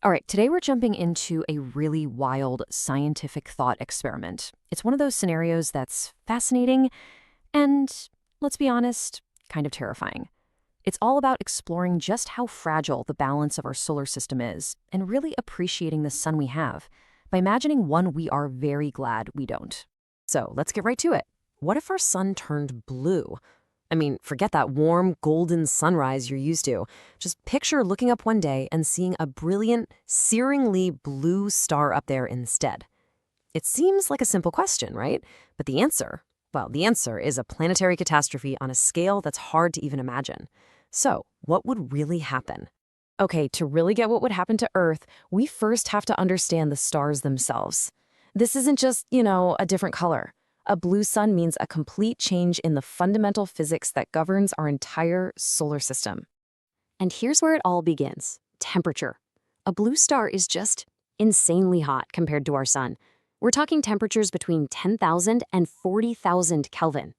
All right, today we're jumping into a really wild scientific thought experiment. It's one of those scenarios that's fascinating and, let's be honest, kind of terrifying. It's all about exploring just how fragile the balance of our solar system is and really appreciating the sun we have by imagining one we are very glad we don't. So let's get right to it. What if our sun turned blue? I mean, forget that warm, golden sunrise you're used to. Just picture looking up one day and seeing a brilliant, searingly blue star up there instead. It seems like a simple question, right? But the answer, well, the answer is a planetary catastrophe on a scale that's hard to even imagine. So, what would really happen? Okay, to really get what would happen to Earth, we first have to understand the stars themselves. This isn't just, a different color. A blue sun means a complete change in the fundamental physics that governs our entire solar system. And here's where it all begins: temperature. A blue star is just insanely hot compared to our sun. We're talking temperatures between 10,000 and 40,000 Kelvin.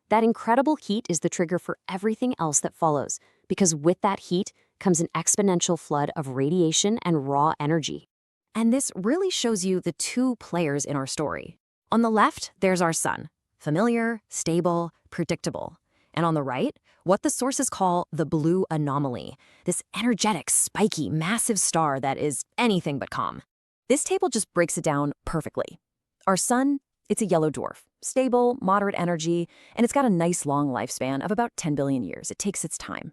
That incredible heat is the trigger for everything else that follows, because with that heat comes an exponential flood of radiation and raw energy. And this really shows you the two players in our story. On the left, there's our sun, familiar, stable, predictable. And on the right, what the sources call the blue anomaly, this energetic, spiky, massive star that is anything but calm. This table just breaks it down perfectly. Our sun, it's a yellow dwarf, stable, moderate energy, and it's got a nice long lifespan of about 10 billion years. It takes its time.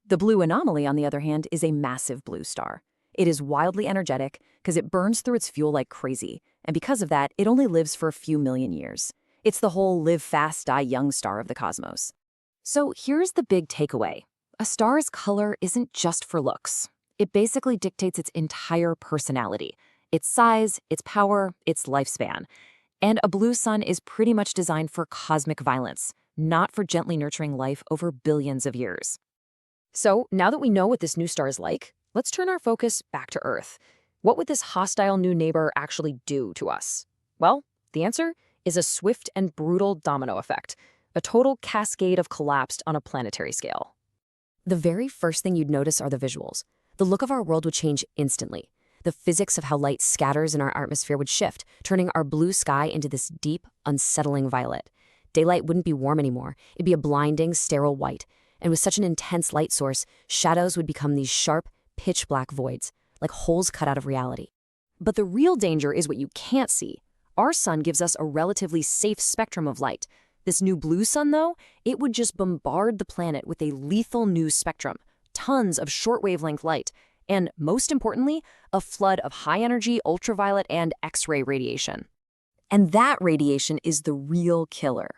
The blue anomaly, on the other hand, is a massive blue star. It is wildly energetic because it burns through its fuel like crazy, and because of that, it only lives for a few million years. It's the whole live fast, die young star of the cosmos. So here's the big takeaway. A star's color isn't just for looks. It basically dictates its entire personality, its size, its power, its lifespan. And a blue sun is pretty much designed for cosmic violence, not for gently nurturing life over billions of years. So now that we know what this new star is like, let's turn our focus back to Earth. What would this hostile new neighbor actually do to us? Well, the answer is a swift and brutal domino effect, a total cascade of collapse on a planetary scale. The very first thing you'd notice are the visuals. The look of our world would change instantly. The physics of how light scatters in our atmosphere would shift, turning our blue sky into this deep, unsettling violet. Daylight wouldn't be warm anymore. It'd be a blinding, sterile white. And with such an intense light source, shadows would become these sharp, pitch-black voids, like holes cut out of reality. But the real danger is what you can't see. Our sun gives us a relatively safe spectrum of light. This new blue sun, though, it would just bombard the planet with a lethal new spectrum, tons of short-wavelength light, and, most importantly, a flood of high-energy ultraviolet and X-ray radiation. And that radiation is the real killer.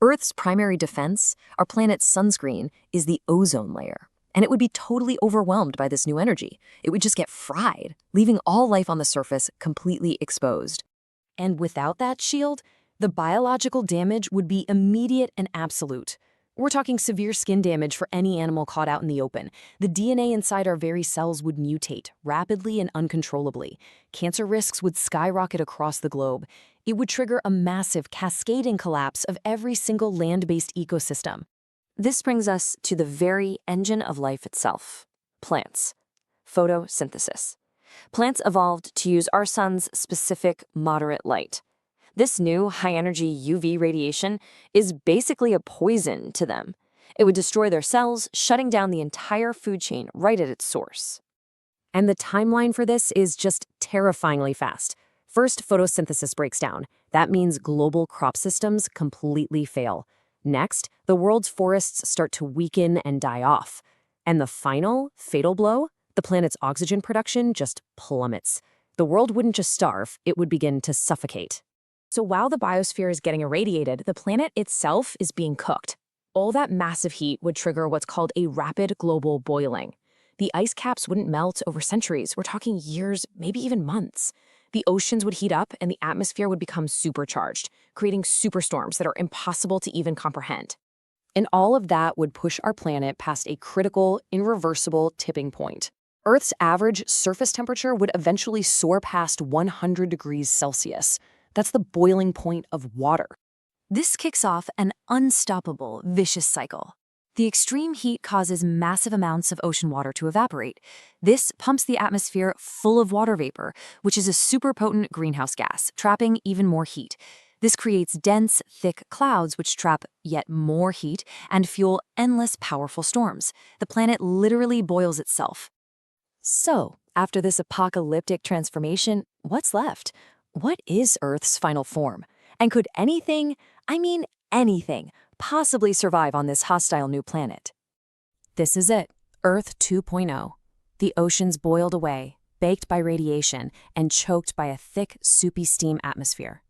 Earth's primary defense, our planet's sunscreen, is the ozone layer. And it would be totally overwhelmed by this new energy. It would just get fried, leaving all life on the surface completely exposed. And without that shield, the biological damage would be immediate and absolute. We're talking severe skin damage for any animal caught out in the open. The DNA inside our very cells would mutate rapidly and uncontrollably. Cancer risks would skyrocket across the globe. It would trigger a massive cascading collapse of every single land-based ecosystem. This brings us to the very engine of life itself: plants. Photosynthesis. Plants evolved to use our sun's specific moderate light. This new high-energy UV radiation is basically a poison to them. It would destroy their cells, shutting down the entire food chain right at its source. And the timeline for this is just terrifyingly fast. First, photosynthesis breaks down. That means global crop systems completely fail. Next, the world's forests start to weaken and die off. And the final, fatal blow? The planet's oxygen production just plummets. The world wouldn't just starve, it would begin to suffocate. So while the biosphere is getting irradiated, the planet itself is being cooked. All that massive heat would trigger what's called a rapid global boiling. The ice caps wouldn't melt over centuries. We're talking years, maybe even months. The oceans would heat up and the atmosphere would become supercharged, creating superstorms that are impossible to even comprehend. And all of that would push our planet past a critical, irreversible tipping point. Earth's average surface temperature would eventually soar past 100 degrees Celsius. That's the boiling point of water. This kicks off an unstoppable, vicious cycle. The extreme heat causes massive amounts of ocean water to evaporate. This pumps the atmosphere full of water vapor, which is a super potent greenhouse gas, trapping even more heat. This creates dense, thick clouds which trap yet more heat and fuel endless powerful storms. The planet literally boils itself. So, after this apocalyptic transformation, what's left? What is Earth's final form? And could anything, I mean anything, possibly survive on this hostile new planet? This is it, Earth 2.0. The oceans boiled away, baked by radiation, and choked by a thick, soupy steam atmosphere.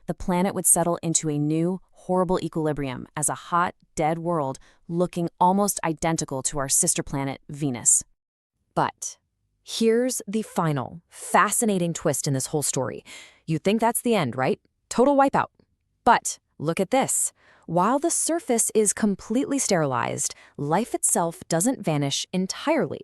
The planet would settle into a new, horrible equilibrium as a hot, dead world looking almost identical to our sister planet, Venus. But here's the final, fascinating twist in this whole story. You think that's the end, right? Total wipeout. But look at this. While the surface is completely sterilized, life itself doesn't vanish entirely.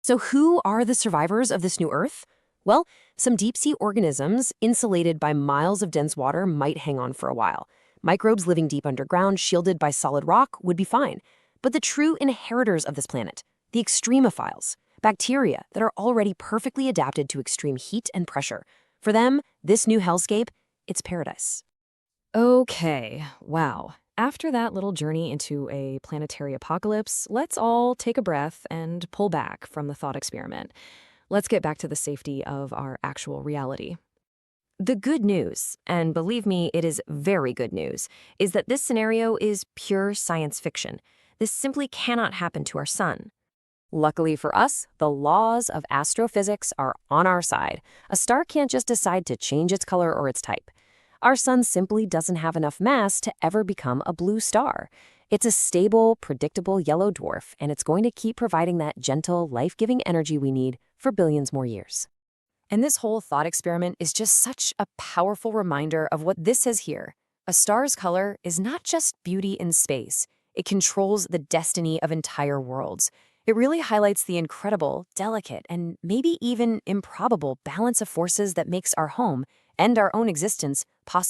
So who are the survivors of this new Earth? Well, some deep-sea organisms insulated by miles of dense water might hang on for a while. Microbes living deep underground, shielded by solid rock, would be fine. But the true inheritors of this planet, the extremophiles, bacteria that are already perfectly adapted to extreme heat and pressure. For them, this new hellscape, it's paradise. Okay, wow. After that little journey into a planetary apocalypse, let's all take a breath and pull back from the thought experiment. Let's get back to the safety of our actual reality. The good news, and believe me, it is very good news, is that this scenario is pure science fiction. This simply cannot happen to our sun. Luckily for us, the laws of astrophysics are on our side. A star can't just decide to change its color or its type. Our sun simply doesn't have enough mass to ever become a blue star. It's a stable, predictable yellow dwarf, and it's going to keep providing that gentle, life-giving energy we need for billions more years. And this whole thought experiment is just such a powerful reminder of what this says here. A star's color is not just beauty in space. It controls the destiny of entire worlds. It really highlights the incredible, delicate, and maybe even improbable balance of forces that makes our home and our own existence possible.